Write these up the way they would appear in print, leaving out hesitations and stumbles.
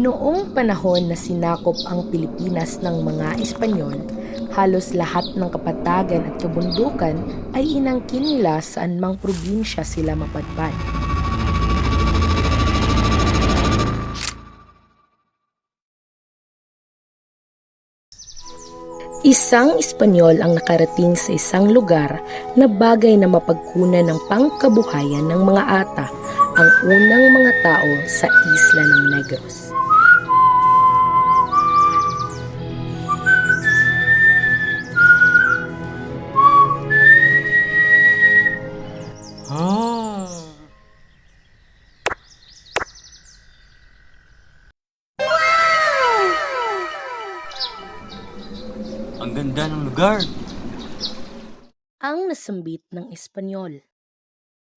Noong panahon na sinakop ang Pilipinas ng mga Espanyol, halos lahat ng kapatagan at kabundukan ay inangkin nila sa anumang probinsya sila mapadpad. Isang Espanyol ang nakarating sa isang lugar na bagay na mapagkunan ng pangkabuhayan ng mga Ata, ang unang mga tao sa isla ng Negros. Ang ganda ng lugar. Ang nasambit ng Espanyol.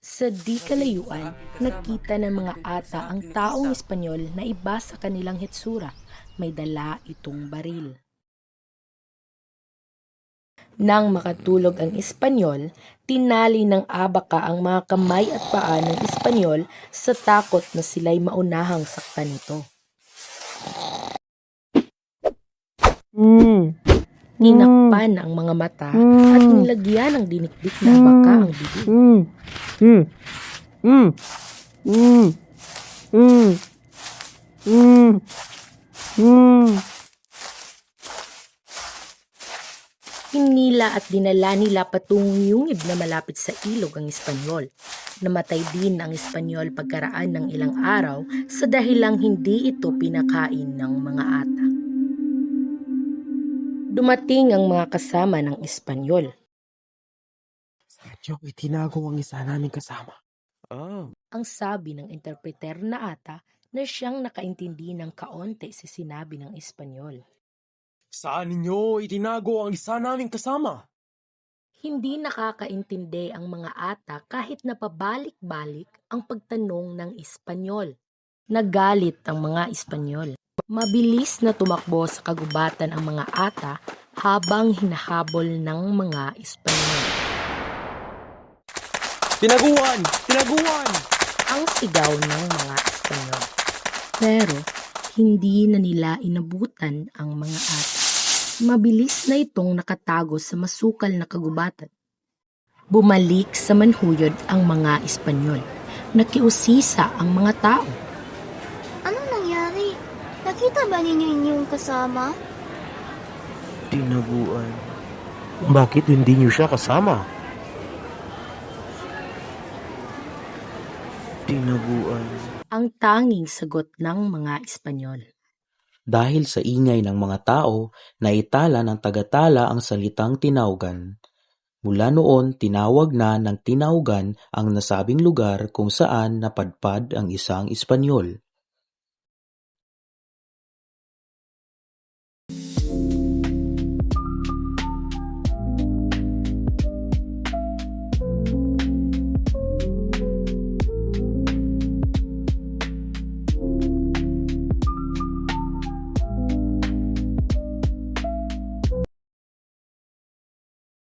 Sa di kalayuan, nakita ng mga Ata ang taong Espanyol na iba sa kanilang hitsura. May dala itong baril. Nang makatulog ang Espanyol, tinali ng abaka ang mga kamay at paa ng Espanyol sa takot na sila'y maunahang saktan nito. Tinakpan ang mga mata at nilagyan ng dinikdik na abaka ang bibig. Hinila at dinala nila patungong yungib na malapit sa ilog ang Espanyol. Namatay din ang Espanyol pagkaraan ng ilang araw sa dahilang hindi ito pinakain ng mga Ata. Dumating ang mga kasama ng Espanyol. Sergio, itinago ang isa naming kasama. Ang sabi ng interpreter na Ata na siyang nakaintindi ng kaonte sa sinabi ng Espanyol. Saan ninyo itinago ang isa naming kasama? Hindi nakakaintindi ang mga Ata kahit na pabalik-balik ang pagtanong ng Espanyol. Nagalit ang mga Espanyol. Mabilis na tumakbo sa kagubatan ang mga Ata habang hinahabol ng mga Espanyol. Tinaguan! Tinaguan! Ang sigaw ng mga Espanyol. Pero hindi na nila inabutan ang mga Ata. Mabilis na itong nakatago sa masukal na kagubatan. Bumalik sa manhuyod ang mga Espanyol. Nakiusisa ang mga tao. Anong nangyari? Nakita ba ninyo inyong kasama? Tinaguan. Bakit hindi niyo siya kasama? Tinaguan. Ang tanging sagot ng mga Espanyol. Dahil sa ingay ng mga tao, naitala ng tagatala ang salitang tinawgan. Mula noon, tinawag na ng tinawgan ang nasabing lugar kung saan napadpad ang isang Espanyol.